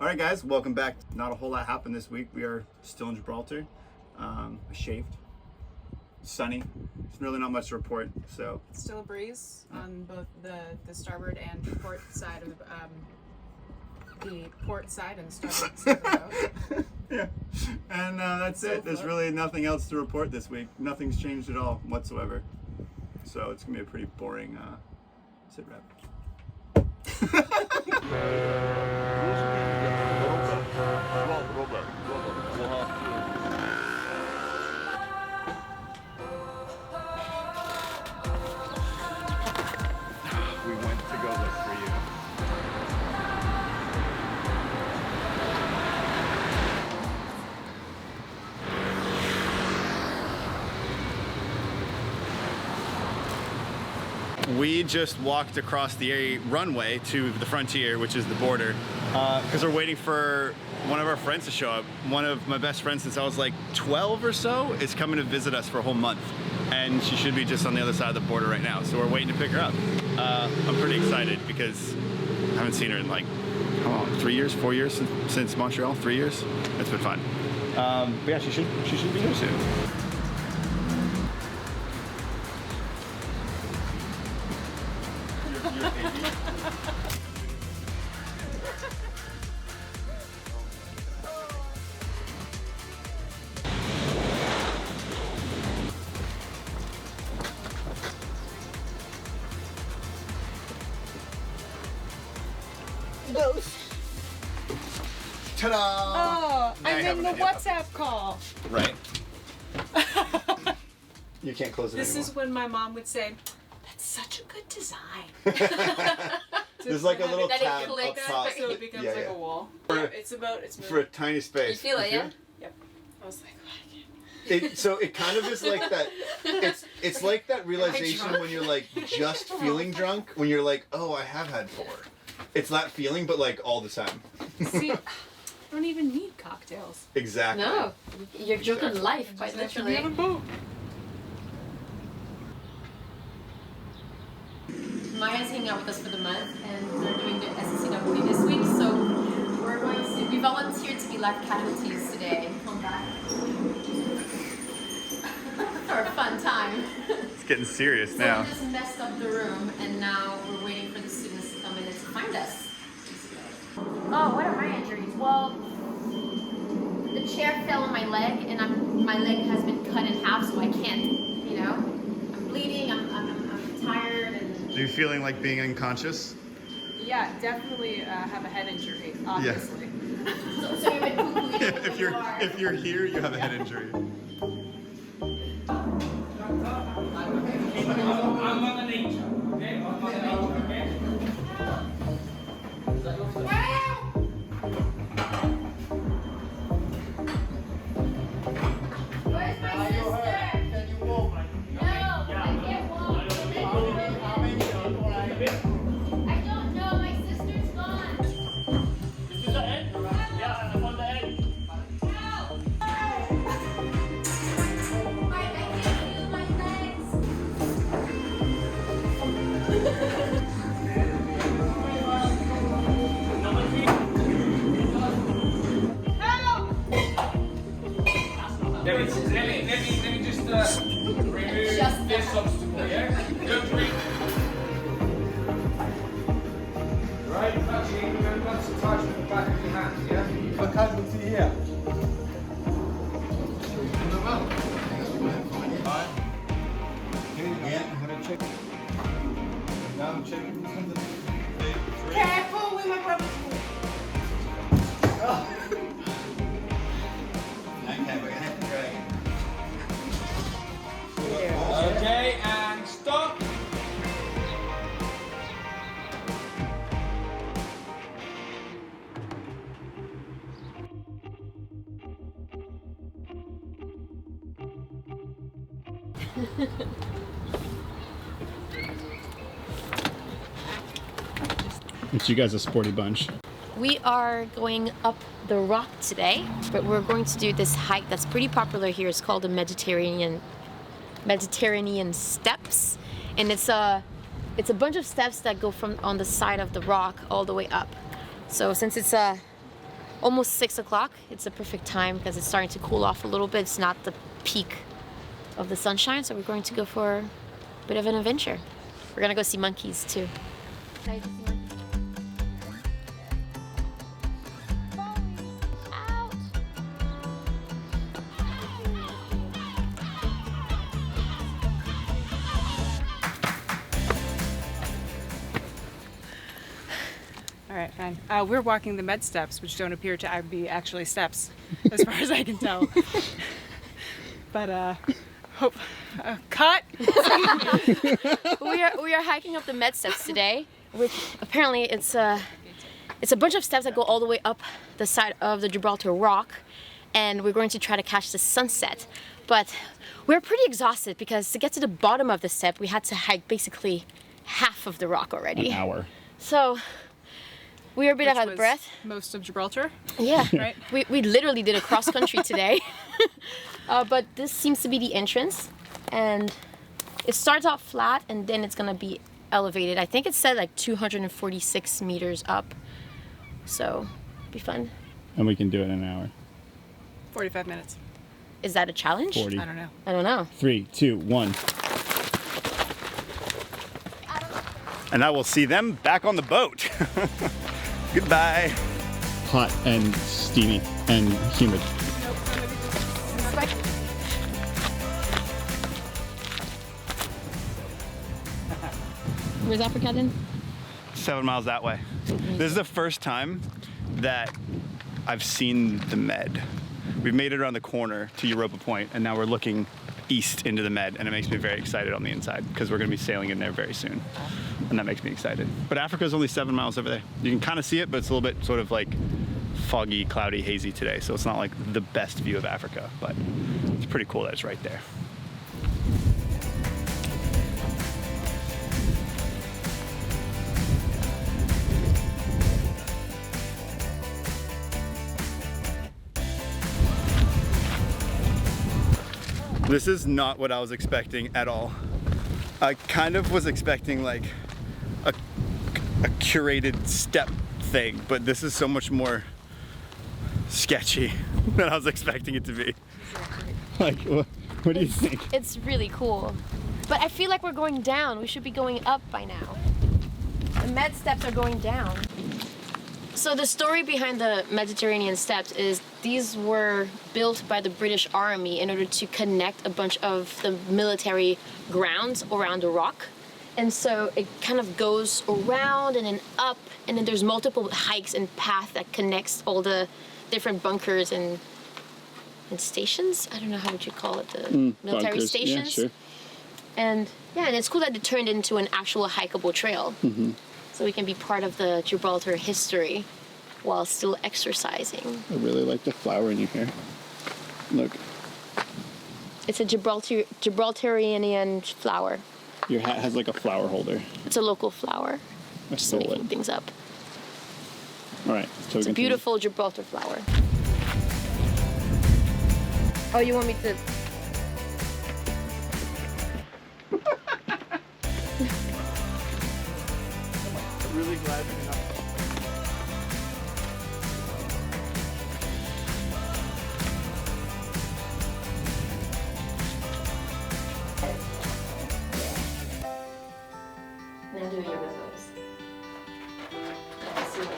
Alright guys, welcome back. Not a whole lot happened this week. We are still in Gibraltar. Shaved. Sunny. There's really not much to report, so. Still a breeze on both the starboard and port side of the port side and starboard side of the boat. Yeah. And that's it. There's really nothing else to report this week. Nothing's changed at all whatsoever. So it's gonna be a pretty boring sit rep. We went to go look for you. We just walked across the runway to the frontier, which is the border, because we're waiting for one of our friends to show up. One of my best friends since I was like 12 or so is coming to visit us for a whole month, and she should be just on the other side of the border right now, so we're waiting to pick her up. I'm pretty excited because I haven't seen her in like, how long, 3 years, 4 years since Montreal, 3 years? It's been fun. But yeah, she should be here soon. Ta-da! Oh, I'm in the WhatsApp call. Right. You can't close it This anymore. is when my mom would say, "That's such a good design." There's like a little That it tab up clicks, top. So it becomes like a wall. It's moving. For a tiny space. You feel it, yeah? Yep. I was like, oh, I can't. So it kind of is like that. It's like that realization when you're like just feeling drunk. When you're like, oh, I have had 4. It's that feeling, but like all the time. See, I don't even need cocktails. Exactly. No, you're joking life, quite literally. Maya's hanging out with us for the month, and we're doing the SCCW this week, so we volunteered to be life casualties today. Come back for a fun time. It's getting serious So now. we just messed up the room, and now we're waiting for the students to come in and to find us. Oh, what are my injuries? Well, the chair fell on my leg, and my leg has been cut in half, so I can't, you know. I'm bleeding, I'm tired, and... Are you feeling like being unconscious? Yeah, definitely have a head injury, obviously. So you've been poo-pooing if you're here, you have a head injury. I'm Mother Nature, okay? I'm Mother Nature, okay? Where's my sister? Can you walk? No, I can't walk. I don't know, my sister's gone. This is the end? Yeah, I'm on the end. Help! I can't feel my legs. Help! Let me just remove Just this obstacle, yeah? Don't breathe. Right, actually, remember to touch with the back of your hand, yeah? I can't see here. Yeah, I'm gonna check. Now I'm checking this one. Careful with my brother. Okay, we're gonna have to drag it. Okay, and stop. It's you guys a sporty bunch. We are going up the rock today, but we're going to do this hike that's pretty popular here. It's called the Mediterranean Steps, and it's a bunch of steps that go from on the side of the rock all the way up. So since it's a almost 6 o'clock. It's a perfect time because it's starting to cool off a little bit. It's not the peak of the sunshine, so we're going to go for a bit of an adventure. We're gonna go see monkeys too. Excited to see monkeys. Out. All right, fine. We're walking the med steps, which don't appear to be actually steps, as far as I can tell. But cut. We are hiking up the med steps today, which apparently it's a bunch of steps that go all the way up the side of the Gibraltar Rock, and we're going to try to catch the sunset. But we're pretty exhausted because to get to the bottom of the step, we had to hike basically half of the rock already. An hour. So we are a bit out of was breath. Most of Gibraltar. Yeah, Right. We literally did a cross country today. But this seems to be the entrance, and it starts out flat and then it's gonna be elevated. I think it said like 246 meters up, so be fun. And we can do it in an hour. 45 minutes. Is that a challenge? 40. I don't know. I don't know. 3, 2, 1. And I will see them back on the boat. Goodbye. Hot and steamy and humid. Where's Africa then? 7 miles that way. This is the first time that I've seen the Med. We've made it around the corner to Europa Point, and now we're looking east into the Med, and it makes me very excited on the inside because we're going to be sailing in there very soon, and that makes me excited. But Africa is only 7 miles over there. You can kind of see it, but it's a little bit sort of like foggy, cloudy, hazy today, so it's not like the best view of Africa, but it's pretty cool that it's right there. This is not what I was expecting at all. I kind of was expecting like a curated step thing, but this is so much more sketchy than I was expecting it to be. Like, what do you think? It's really cool. But I feel like we're going down. We should be going up by now. The Med steps are going down. So the story behind the Mediterranean steps is these were built by the British Army in order to connect a bunch of the military grounds around the rock. And so it kind of goes around and then up, and then there's multiple hikes and paths that connects all the different bunkers and stations. I don't know, how would you call it? The military Bunkers. stations. Yeah, sure. And yeah, and it's cool that it turned into an actual hikeable trail. Mm-hmm. So we can be part of the Gibraltar history while still exercising. I really like the flower in your hair. Look, It's a Gibraltarian flower. your hat has like a flower holder. It's a local flower. I Just stole making it. things up. All right, so It's a beautiful Gibraltar flower. Oh, you want me to? I'm really glad you're not. Now do a yoga pose.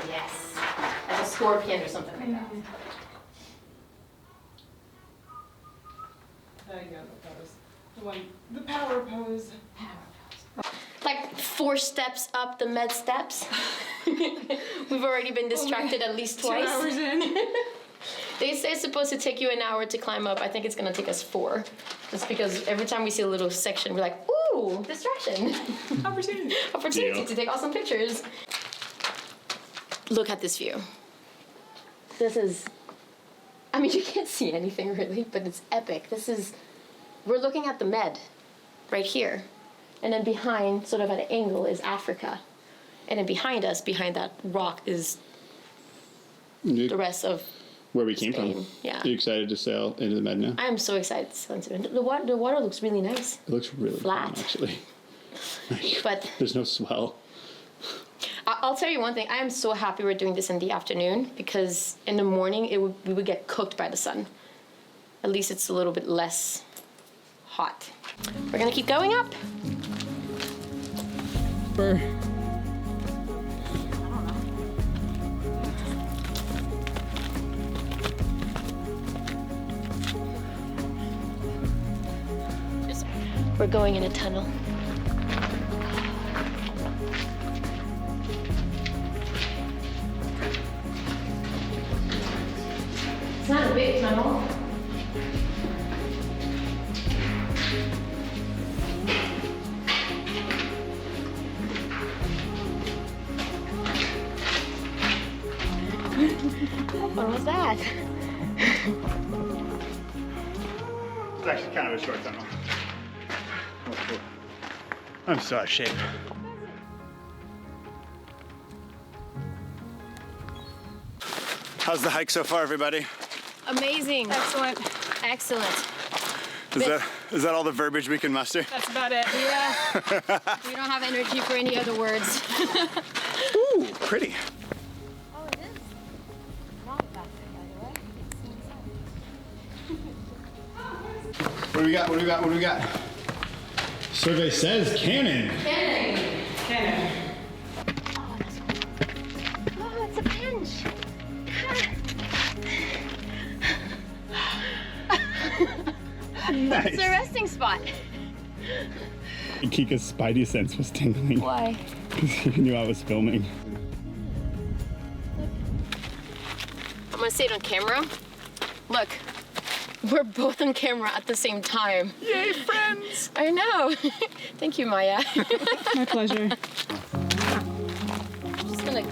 Yes. Like a scorpion or something like that. There you go, the pose. The power pose. Like 4 steps up the Med steps. We've already been distracted at least twice. 2 hours in. They say it's supposed to take you an hour to climb up. I think it's gonna take us 4. Just because every time we see a little section, we're like, ooh, distraction. Opportunity. Opportunity Yeah. to take awesome pictures. Look at this view. This is, I mean, you can't see anything really, but it's epic. We're looking at the Med right here. And then behind, sort of at an angle, is Africa. And then behind us, behind that rock, is the rest of Where we came Spain. from. Yeah. Are you excited to sail into the Med now? I am so excited to sail into it. The water looks really nice. It looks really Flat. fun, actually. But There's no swell. I'll tell you one thing. I am so happy we're doing this in the afternoon because in the morning we would get cooked by the sun. At least it's a little bit less hot. We're gonna keep going up. We're going in a tunnel. It's not a big tunnel. How fun was that? It's actually kind of a short tunnel. Oh, cool. I'm so out of shape. How's the hike so far, everybody? Amazing. Excellent. Excellent. Is that all the verbiage we can muster? That's about it. Yeah. We don't have energy for any other words. Ooh, pretty. Oh, it is. Not back there, by the way. What do we got? What do we got? What do we got? Survey says cannon. Cannon. Cannon. Oh, it's a bench. Nice. It's a resting spot. Kika's spidey sense was tingling. Why? Because he knew I was filming. I'm gonna say it on camera. Look, we're both on camera at the same time. Yay, friends! I know. Thank you, Maya. My pleasure. I'm just gonna.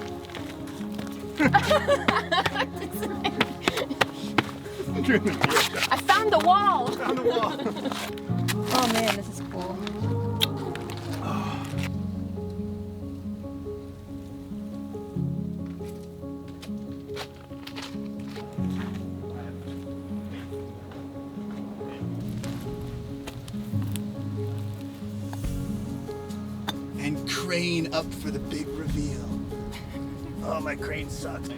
I found the wall. On the wall. Oh man, this is cool. And crane up for the big reveal. Oh, my crane sucks.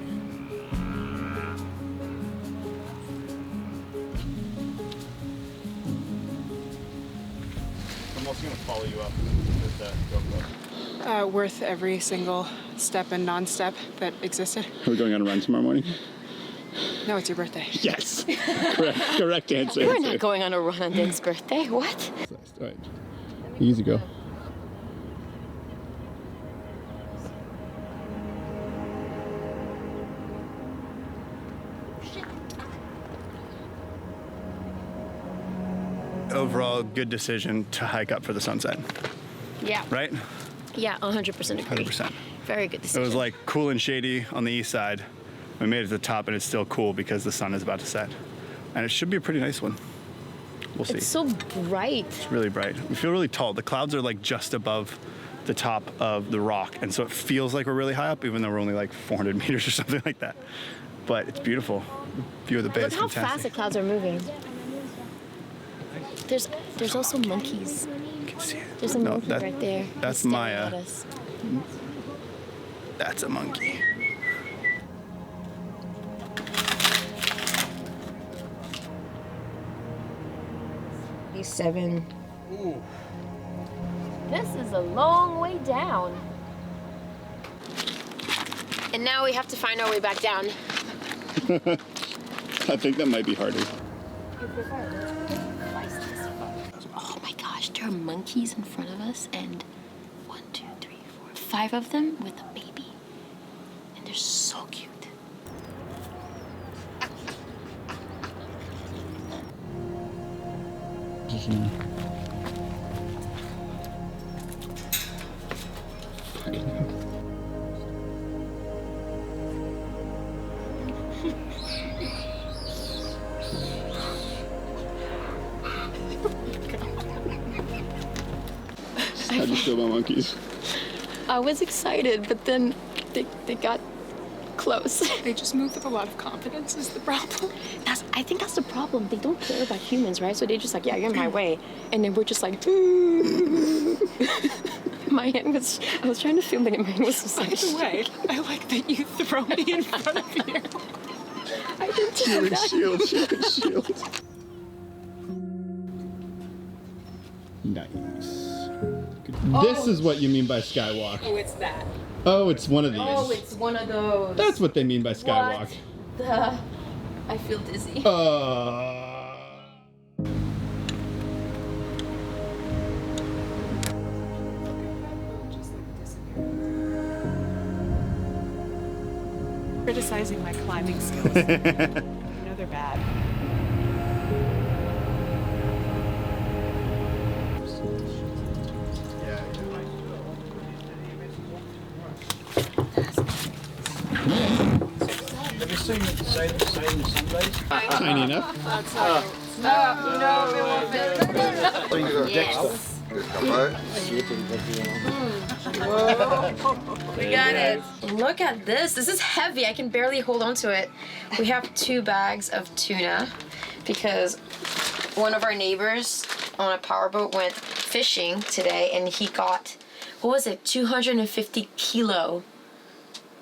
I'm also gonna follow you up with that GoPro. Worth every single step and non-step that existed. Are we going on a run tomorrow morning? No, it's your birthday. Yes. Correct answer. We're not going on a run on Din's birthday. What? All right. Easy go. Overall, good decision to hike up for the sunset, Yeah. right? Yeah, 100% agree. 100%. Very good It decision. was like cool and shady on the east side. We made it to the top and it's still cool because the sun is about to set. And it should be a pretty nice one. We'll see. It's so bright. It's really bright. We feel really tall. The clouds are like just above the top of the rock. And so it feels like we're really high up, even though we're only like 400 meters or something like that. But it's beautiful. View of the bay Look is how fast the fantastic. clouds are moving. There's also monkeys. You can see it. There's a No, monkey right there. He's that's staring Maya. at us. That's a monkey. Seven. This is a long way down. And now we have to find our way back down. I think that might be harder. Oh my gosh, there are monkeys in front of us, and 1, 2, 3, 4, 5 of them with a baby. And they're so cute. How'd you feel about monkeys? I was excited, but then they got close. They just move with a lot of confidence is the problem. I think that's the problem. They don't care about humans, right? So they just like, yeah, you're in my way. And then we're just like, my hand was, I was trying to film it and my hand was just like, By the way, I like that you throw me in front of you. I didn't do that. Shield. Nice. This is what you mean by skywalk. Oh, it's that. Oh, it's one of these. Oh, it's one of those. That's what they mean by skywalk. The... I feel dizzy. Criticizing my climbing skills. You know they're bad. Have you seen it say the same Sundays? Tiny enough. No, it won't fit. Dexter. We got it. Look at this. This is heavy. I can barely hold on to it. We have 2 bags of tuna because one of our neighbors on a powerboat went fishing today and he got, what was it, 250 kilo.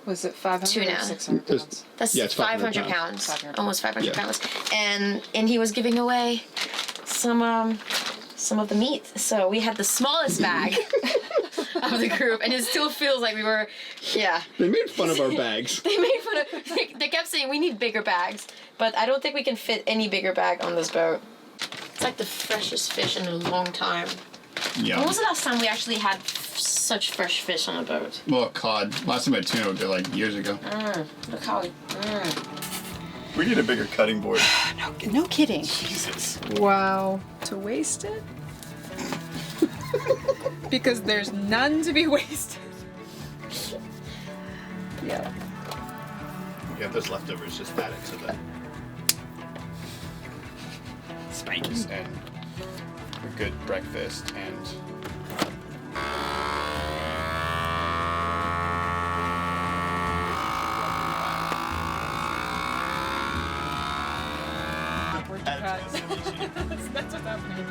Was it 500 Tuna. or 600 pounds? That's Yeah, it's 500 500 pounds. 500. Almost 500 Yeah. pounds. And he was giving away some of the meat. So we had the smallest bag of the group, and it still feels like we were, yeah. They made fun of our bags. They made fun of. They kept saying we need bigger bags, but I don't think we can fit any bigger bag on this boat. It's like the freshest fish in a long time. Yeah. When was the last time we actually had such fresh fish on a boat? Well, cod. Last time I had tuna was like years ago. Look how. We need a bigger cutting board. No kidding. Jesus. Wow. To waste it? Because there's none to be wasted. Yeah. Yeah, those leftovers, just add it to the spankies and a good breakfast and. That's what's happening.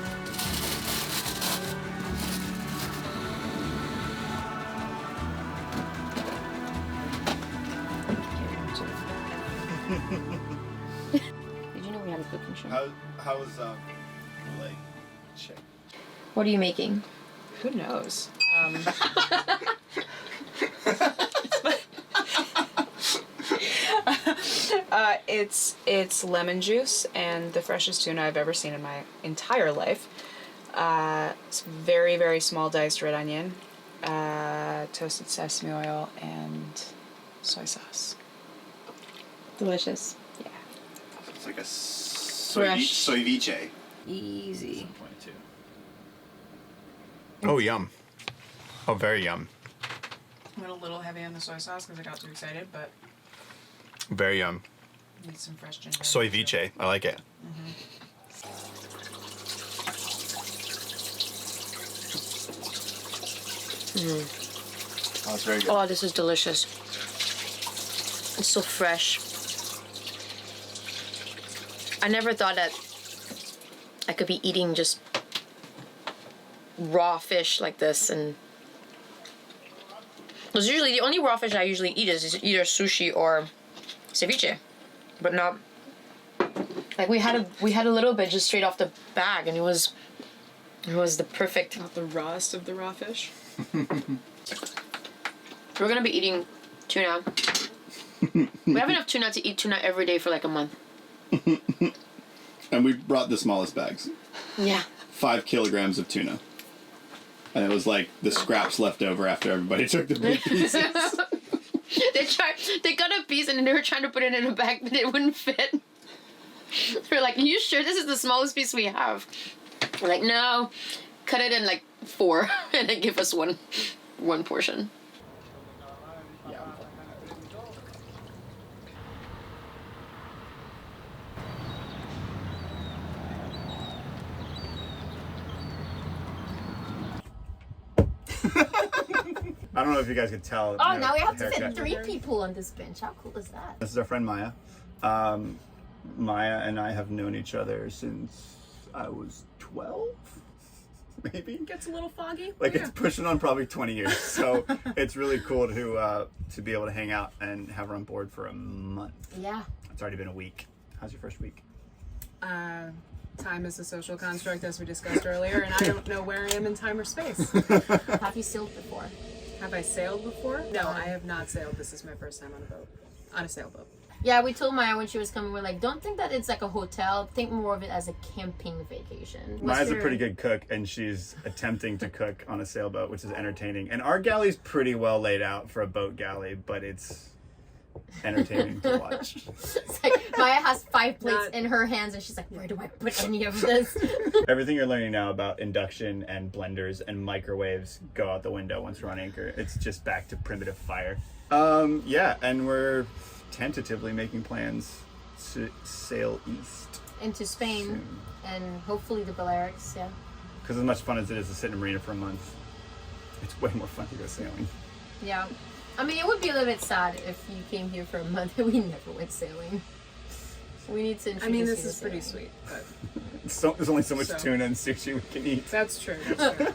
Did you know we had a cooking show? How was like check? What are you making? Who knows? It's lemon juice and the freshest tuna I've ever seen in my entire life. It's very, very small diced red onion, toasted sesame oil, and soy sauce. Delicious. Yeah. It's like a Fresh. ceviche. Easy. Oh, yum. Oh, very yum. Went a little heavy on the soy sauce because I got too excited, but Very yum. need some fresh ginger. Soy viche. I like it. Oh, it's very good. Oh, this is delicious. It's so fresh. I never thought that I could be eating just raw fish like this, and because usually the only raw fish I usually eat is either sushi or ceviche, but not like we had a little bit just straight off the bag, and it was the perfect. Not the rawest of the raw fish. We're gonna be eating tuna. We have enough tuna to eat tuna every day for like a month. And we brought the smallest bags. Yeah. 5 kilograms of tuna. And it was like the scraps left over after everybody took the big pieces. They got a piece and then they were trying to put it in a bag, but it wouldn't fit. They're like, "Are you sure this is the smallest piece we have?" We're like, "No, cut it in like 4 and then give us one portion." I don't know if you guys could tell. Oh, you know, now we have the to fit haircut. 3 people on this bench. How cool is that? This is our friend Maya. Maya and I have known each other since I was 12, maybe. Gets a little foggy. Like it's pushing on probably 20 years. So it's really cool to be able to hang out and have her on board for a month. Yeah. It's already been a week. How's your first week? Time is a social construct, as we discussed earlier, and I don't know where I am in time or space. Have you sailed before? Have I sailed before? No, I have not sailed. This is my first time on a sailboat. Yeah, we told Maya when she was coming, we're like, don't think that it's like a hotel. Think more of it as a camping vacation. Maya's a pretty good cook, and she's attempting to cook on a sailboat, which is entertaining. And our galley's pretty well laid out for a boat galley, but it's entertaining to watch. It's like Maya has 5 plates in her hands, and she's like, where do I put any of this? Everything you're learning now about induction and blenders and microwaves go out the window once we're on anchor. It's just back to primitive fire. Yeah, and we're tentatively making plans to sail east. Into Spain soon. and hopefully the Balearics, yeah. Because as much fun as it is to sit in a marina for a month, it's way more fun to go sailing. Yeah. I mean, it would be a little bit sad if you came here for a month and we never went sailing. We need to introduce I mean, you this to is pretty sailing. sweet, but There's only so much So- tuna and sushi we can eat. that's true. That's true.